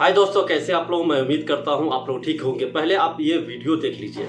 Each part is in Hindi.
हाय दोस्तों, कैसे आप लोग। मैं उम्मीद करता हूं आप लोग ठीक होंगे। पहले आप ये वीडियो देख लीजिए।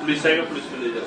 पुलिस आएगा, पुलिस में ले जाओ।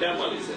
क्या पुलिस है?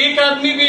एक आदमी भी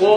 वो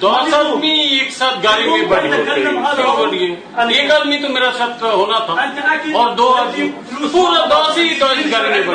10 आदमी एक साथ गाड़ी में बैठ गए। क्यों बैठ गए? एक आदमी तो मेरा साथ होना था और 2 आदमी पूरा 10 ही गाड़ी में बैठ गए।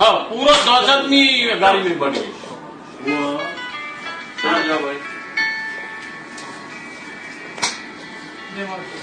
हाँ, पूरा 10 आदमी गाड़ी में बैठ गए।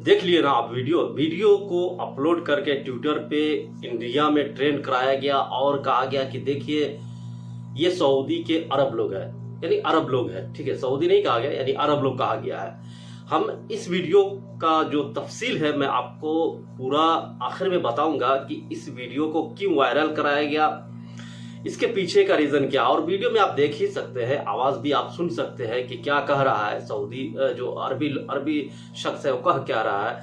देख लिए ना आप वीडियो को अपलोड करके ट्विटर पे इंडिया में ट्रेंड कराया गया और कहा गया कि देखिए ये सऊदी के अरब लोग हैं, यानी अरब लोग हैं। ठीक है, सऊदी नहीं कहा गया, यानी अरब लोग कहा गया है। हम इस वीडियो का जो तफसील है मैं आपको पूरा आखिर में बताऊंगा कि इस वीडियो को क्यों वायरल कराया गया, इसके पीछे का रीजन क्या। और वीडियो में आप देख ही सकते हैं, आवाज भी आप सुन सकते हैं कि क्या कह रहा है सऊदी जो अरबी शख्स है वो कह क्या रहा है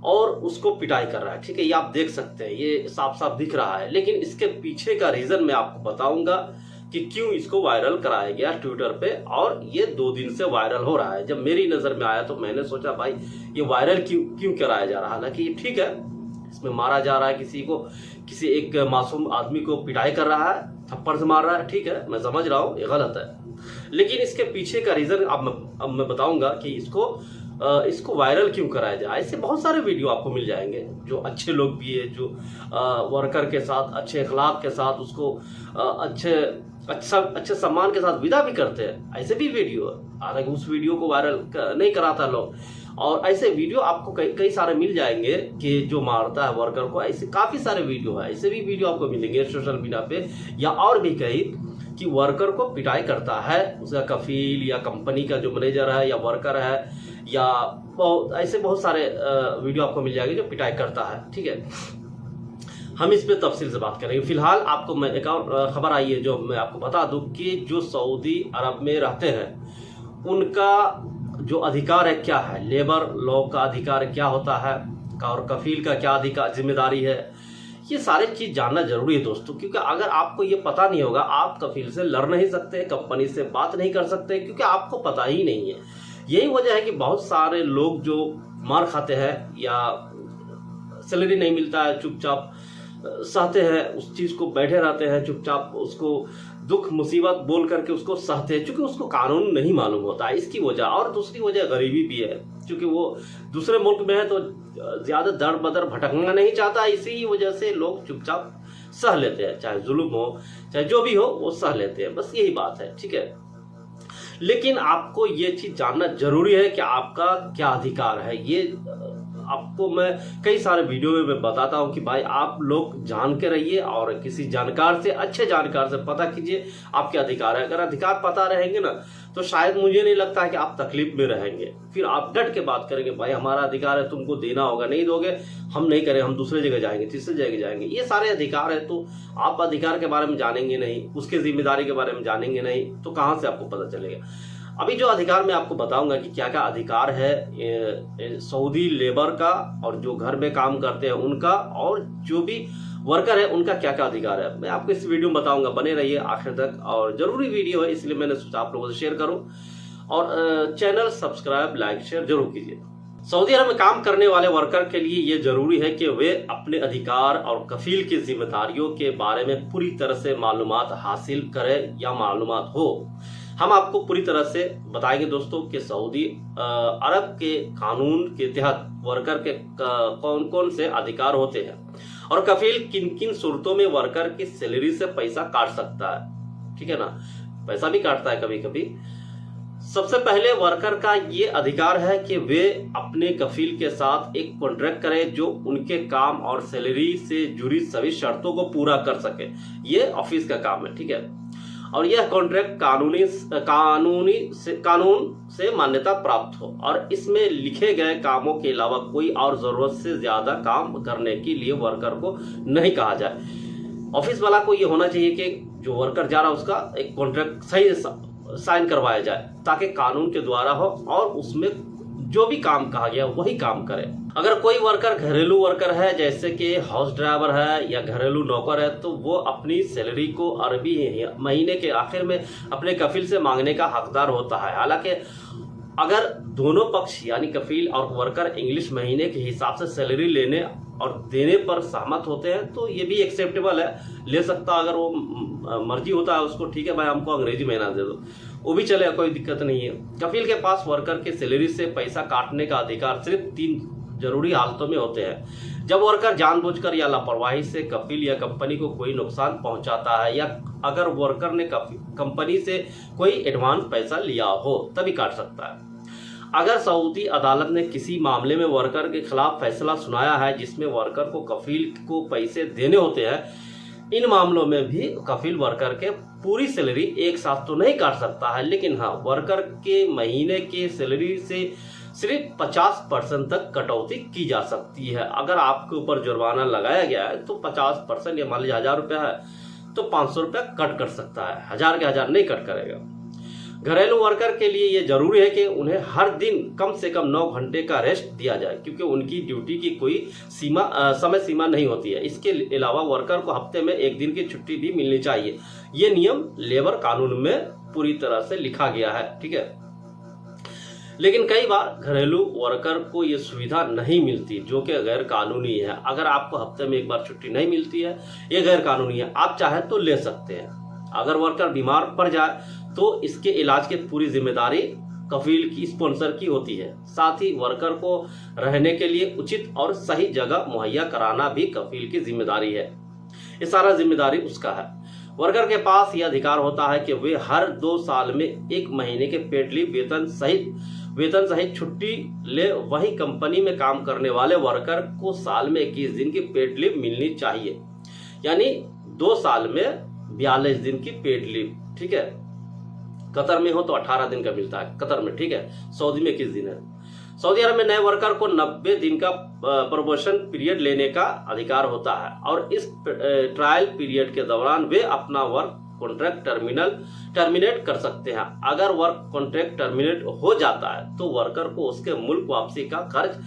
और उसको पिटाई कर रहा है। ठीक है, ये आप देख सकते हैं, ये साफ साफ दिख रहा है। लेकिन इसके पीछे का रीजन मैं आपको बताऊंगा कि क्यों इसको वायरल कराया गया ट्विटर पे। और ये 2 दिन से वायरल हो रहा है। जब मेरी नजर में आया तो मैंने सोचा भाई ये वायरल क्यों कराया जा रहा है। हालांकि ये ठीक है, इसमें मारा जा रहा है किसी को, किसी एक मासूम आदमी को पिटाई कर रहा है, थप्पड़ से मार रहा है। ठीक है, मैं समझ रहा हूँ ये गलत है, लेकिन इसके पीछे का रीजन अब मैं बताऊंगा कि इसको वायरल क्यों कराया जाए। ऐसे बहुत सारे वीडियो आपको मिल जाएंगे जो अच्छे लोग भी है, जो वर्कर के साथ अच्छे अखलाक के साथ उसको अच्छे सम्मान के साथ विदा भी करते हैं। ऐसे भी वीडियो है, हालांकि उस वीडियो को वायरल नहीं कराता लोग। और ऐसे वीडियो आपको कई सारे मिल जाएंगे कि जो मारता है वर्कर को। ऐसे काफी सारे वीडियो है, ऐसे भी वीडियो आपको मिलेंगे सोशल मीडिया पे या और भी कहीं कि वर्कर को पिटाई करता है उसका कफील या कंपनी का जो मैनेजर है या वर्कर है, या ऐसे बहुत सारे वीडियो आपको मिल जाएंगे जो पिटाई करता है। ठीक है, हम इस पे तफसील से बात करेंगे। फिलहाल आपको मैं एक और खबर आई है जो मैं आपको बता दूं कि जो सऊदी अरब में रहते हैं उनका जो अधिकार है क्या है, लेबर लॉ का अधिकार क्या होता है और कफील का क्या अधिकार जिम्मेदारी है, ये सारे चीज जानना जरूरी है दोस्तों। क्योंकि अगर आपको ये पता नहीं होगा आप कफील से लड़ नहीं सकते, कंपनी से बात नहीं कर सकते, क्योंकि आपको पता ही नहीं है। यही वजह है कि बहुत सारे लोग जो मार खाते हैं या सैलरी नहीं मिलता है चुपचाप सहते हैं, उस चीज को बैठे रहते हैं चुपचाप, उसको दुख मुसीबत बोल करके उसको सहते हैं, क्योंकि उसको कानून नहीं मालूम होता है। इसकी वजह, और दूसरी वजह गरीबी भी है, क्योंकि वो दूसरे मुल्क में है तो ज्यादा दर बदर भटकना नहीं चाहता। इसी वजह से लोग चुपचाप सह लेते हैं, चाहे जुल्म हो चाहे जो भी हो वो सह लेते हैं, बस यही बात है। ठीक है, लेकिन आपको ये चीज जानना जरूरी है कि आपका क्या अधिकार है। ये आपको मैं कई सारे वीडियो में मैं बताता हूं कि भाई आप लोग जान के रहिए और किसी जानकार से, अच्छे जानकार से पता कीजिए आपके अधिकार है। अगर अधिकार पता रहेंगे ना तो शायद मुझे नहीं लगता है कि आप तकलीफ में रहेंगे। फिर आप डट के बात करेंगे भाई हमारा अधिकार है, तुमको देना होगा, नहीं दोगे हम नहीं करें, हम दूसरे जगह जाएंगे, तीसरे जगह जाएंगे। ये सारे अधिकार है, तो आप अधिकार के बारे में जानेंगे नहीं, उसके जिम्मेदारी के बारे में जानेंगे नहीं, तो कहां से आपको पता चलेगा। अभी जो अधिकार मैं आपको बताऊंगा कि क्या क्या अधिकार है सऊदी लेबर का और जो घर में काम करते हैं उनका, और जो भी वर्कर है उनका क्या क्या अधिकार है, मैं आपको इस वीडियो में बताऊंगा। बने रहिए आखिर तक, और जरूरी वीडियो है इसलिए मैंने सोचा आप लोगों से शेयर करूं। और चैनल सब्सक्राइब लाइक शेयर जरूर कीजिए। सऊदी अरब में काम करने वाले वर्कर के लिए ये जरूरी है कि वे अपने अधिकार और कफील की जिम्मेदारियों के बारे में पूरी तरह से मालूमात हासिल करें या मालूमात हो। हम आपको पूरी तरह से बताएंगे दोस्तों कि सऊदी अरब के कानून के तहत वर्कर के कौन कौन से अधिकार होते हैं और कफील किन किन सूरतों में वर्कर की सैलरी से पैसा काट सकता है। ठीक है ना, पैसा भी काटता है कभी कभी। सबसे पहले वर्कर का ये अधिकार है कि वे अपने कफील के साथ एक कॉन्ट्रैक्ट करें जो उनके काम और सैलरी से जुड़ी सभी शर्तों को पूरा कर सके। ये ऑफिस का काम है, ठीक है। और यह कॉन्ट्रैक्ट कानून से मान्यता प्राप्त हो और इसमें लिखे गए कामों के अलावा कोई और जरूरत से ज्यादा काम करने के लिए वर्कर को नहीं कहा जाए। ऑफिस वाला को ये होना चाहिए कि जो वर्कर जा रहा है उसका एक कॉन्ट्रैक्ट सही साइन करवाया जाए ताकि कानून के द्वारा हो और उसमें जो भी काम कहा गया वही काम करे। अगर कोई वर्कर घरेलू वर्कर है जैसे कि हाउस ड्राइवर है या घरेलू नौकर है तो वो अपनी सैलरी को अरबी महीने के आखिर में अपने कफील से मांगने का हकदार होता है। हालांकि अगर दोनों पक्ष यानी कफील और वर्कर इंग्लिश महीने के हिसाब से सैलरी लेने और देने पर सहमत होते हैं तो ये भी एक्सेप्टेबल है, ले सकता। अगर वो मर्जी होता है उसको, ठीक है भाई हमको अंग्रेजी महीना दे दो, वो भी चलेगा, कोई दिक्कत नहीं है। कफील के पास वर्कर के सैलरी से पैसा काटने का अधिकार सिर्फ 3 जरूरी हालतों में होते हैं। जब वर्कर जानबूझकर या लापरवाही से कफील या कंपनी को कोई नुकसान पहुंचाता है या अगर वर्कर ने कंपनी से कोई एडवांस पैसा लिया हो तभी काट सकता है। अगर सऊदी अदालत ने किसी मामले में वर्कर के खिलाफ फैसला सुनाया है जिसमें वर्कर को कफील को पैसे देने होते हैं, इन मामलों में भी कफील वर्कर के पूरी सैलरी एक साथ तो नहीं काट सकता है, लेकिन हाँ वर्कर के महीने के सैलरी से सिर्फ 50% तक कटौती की जा सकती है। अगर आपके ऊपर जुर्माना लगाया गया है तो 50% या मान लीजिए 1000 रुपया है तो 500 रुपया कट कर सकता है, 1000 के 1000 नहीं कट करेगा। घरेलू वर्कर के लिए ये जरूरी है कि उन्हें हर दिन कम से कम 9 घंटे का रेस्ट दिया जाए क्योंकि उनकी ड्यूटी की कोई समय सीमा नहीं होती है। इसके अलावा वर्कर को हफ्ते में 1 दिन की छुट्टी भी मिलनी चाहिए। ये नियम लेबर कानून में पूरी तरह से लिखा गया है, ठीक है। लेकिन कई बार घरेलू वर्कर को ये सुविधा नहीं मिलती जो कि गैर कानूनी है। अगर आपको हफ्ते में 1 बार छुट्टी नहीं मिलती है, ये गैर कानूनी है, आप चाहे तो ले सकते हैं। अगर वर्कर बीमार पड़ जाए तो इसके इलाज की पूरी जिम्मेदारी कफील की स्पॉन्सर की होती है। साथ ही वर्कर को रहने के लिए उचित और सही जगह मुहैया कराना भी कफील की जिम्मेदारी है। ये सारा जिम्मेदारी उसका है। वर्कर के पास यह अधिकार होता है कि वे हर 2 साल में 1 महीने के पेड लीव वेतन सहित छुट्टी ले। वही कंपनी में काम करने वाले वर्कर को साल में 21 दिन की पेड लीव मिलनी चाहिए, यानी 2 साल में 42 दिन की पेड लीव, ठीक है। कतर में हो तो 18 दिन का मिलता है कतर में, ठीक है। सऊदी में 21 दिन है। सऊदी अरब में नए वर्कर को 90 दिन का प्रमोशन पीरियड लेने का अधिकार होता है और इस ट्रायल पीरियड के दौरान वे अपना वर्क कॉन्ट्रैक्ट टर्मिनेट कर सकते हैं। अगर वर्क कॉन्ट्रैक्ट टर्मिनेट हो जाता है तो वर्कर को उसके मुल्क वापसी का खर्च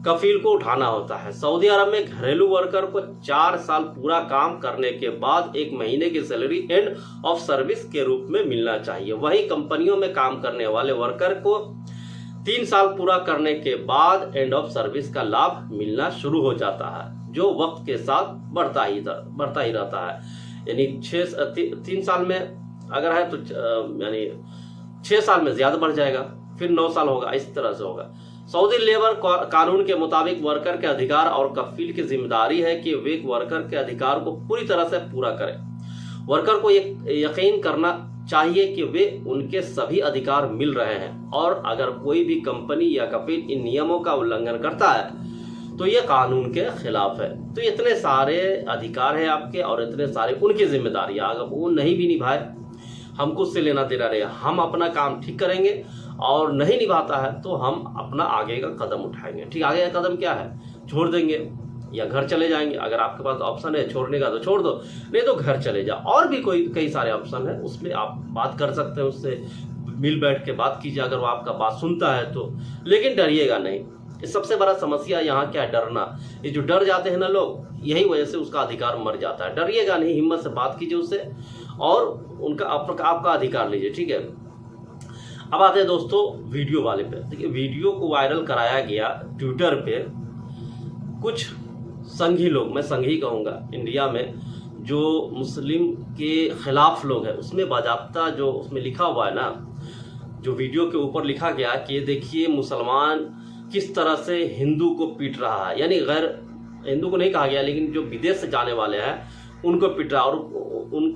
कफील को उठाना होता है। सऊदी अरब में घरेलू वर्कर को 4 साल पूरा काम करने के बाद 1 महीने की सैलरी एंड ऑफ सर्विस के रूप में मिलना चाहिए। वहीं कंपनियों में काम करने वाले वर्कर को 3 साल पूरा करने के बाद एंड ऑफ सर्विस का लाभ मिलना शुरू हो जाता है जो वक्त के साथ बढ़ता ही रहता है। यानी 3 साल में अगर है तो यानी 6 साल में ज्यादा बढ़ जाएगा, फिर 9 साल होगा, इस तरह से होगा। सऊदी लेबर कानून के मुताबिक वर्कर के अधिकार और कफील की जिम्मेदारी है कि वे वर्कर के अधिकार को पूरी तरह से पूरा करें। वर्कर को यकीन करना चाहिए कि वे उनके सभी अधिकार मिल रहे हैं और अगर कोई भी कंपनी या कफील इन नियमों का उल्लंघन करता है तो ये कानून के खिलाफ है। तो इतने सारे अधिकार है आपके और इतने सारे उनकी जिम्मेदारियां, अगर वो नहीं भी निभाए हमको उससे लेना देना रहेगा। हम अपना काम ठीक करेंगे और नहीं निभाता है तो हम अपना आगे का कदम उठाएंगे। ठीक, आगे का कदम क्या है? छोड़ देंगे या घर चले जाएंगे। अगर आपके पास ऑप्शन है छोड़ने का तो छोड़ दो, नहीं तो घर चले जाओ। और भी कई सारे ऑप्शन है, उसमें आप बात कर सकते हैं, उससे मिल बैठ के बात कीजिए अगर वो आपका बात सुनता है तो। लेकिन डरिएगा नहीं। इस सबसे बड़ा समस्या यहाँ क्या है? डरना। ये जो डर जाते हैं ना लोग, यही वजह से उसका अधिकार मर जाता है। डरिएगा नहीं, हिम्मत से बात कीजिए उससे और उनका आपका अधिकार लीजिए। ठीक है, अब आते हैं दोस्तों वीडियो वाले पे। देखिए, वीडियो को वायरल कराया गया ट्विटर पे। कुछ संघी लोग, मैं संघी कहूँगा, इंडिया में जो मुस्लिम के खिलाफ लोग हैं, उसमें बाजाब्ता जो उसमें लिखा हुआ है ना, जो वीडियो के ऊपर लिखा गया कि देखिए मुसलमान किस तरह से हिंदू को पीट रहा है। यानी गैर हिंदू को नहीं कहा गया, लेकिन जो विदेश से जाने वाले हैं उनको पीट रहा है। और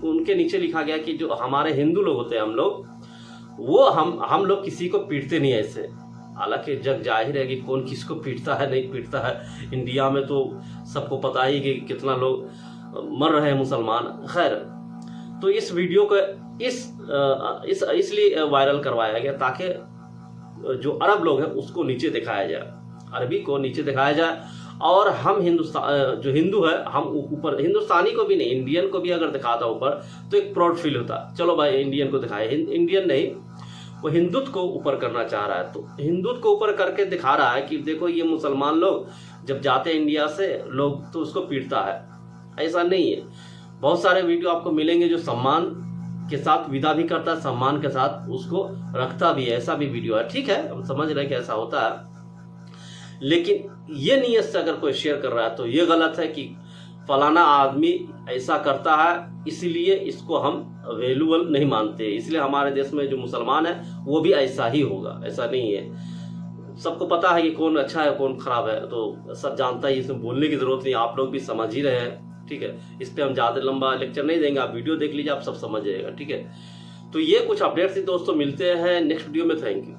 उनके नीचे लिखा गया कि जो हमारे हिंदू लोग होते हैं हम लोग, वो हम लोग किसी को पीटते नहीं ऐसे। हालांकि जग जाहिर है कि कौन किसको पीटता है नहीं पीटता है। इंडिया में तो सबको पता ही कि कितना लोग मर रहे हैं मुसलमान। खैर, तो इस वीडियो को इसलिए वायरल करवाया गया ताकि जो अरब लोग हैं उसको नीचे दिखाया जाए, अरबी को नीचे दिखाया जाए, और हम हिंदुस्तान जो हिंदू है हम ऊपर, हिंदुस्तानी को भी नहीं इंडियन को भी अगर दिखाता ऊपर तो एक प्राउड फील होता। चलो भाई इंडियन को दिखाए, इंडियन नहीं, वो हिंदुत्व को ऊपर करना चाह रहा है। तो हिंदुत्व को ऊपर करके दिखा रहा है कि देखो ये मुसलमान लोग जब जाते हैं इंडिया से लोग तो उसको पीटता है। ऐसा नहीं है, बहुत सारे वीडियो आपको मिलेंगे जो सम्मान के साथ विदा भी करता है, सम्मान के साथ उसको रखता भी है, ऐसा भी वीडियो है। ठीक है, हम समझ रहे हैं कि ऐसा होता है, लेकिन ये नीयत से अगर कोई शेयर कर रहा है तो ये गलत है कि फलाना आदमी ऐसा करता है इसलिए इसको हम वैल्यूएबल नहीं मानते, इसलिए हमारे देश में जो मुसलमान है वो भी ऐसा ही होगा। ऐसा नहीं है, सबको पता है कि कौन अच्छा है कौन खराब है, तो सब जानता है, इसमें बोलने की जरूरत नहीं, आप लोग भी समझ ही रहे हैं। ठीक है, इस पर हम ज़्यादा लंबा लेक्चर नहीं देंगे, आप वीडियो देख लीजिए, आप सब समझ जाएगा। ठीक है, तो ये कुछ अपडेट्स थी दोस्तों, मिलते हैं नेक्स्ट वीडियो में। Thank you.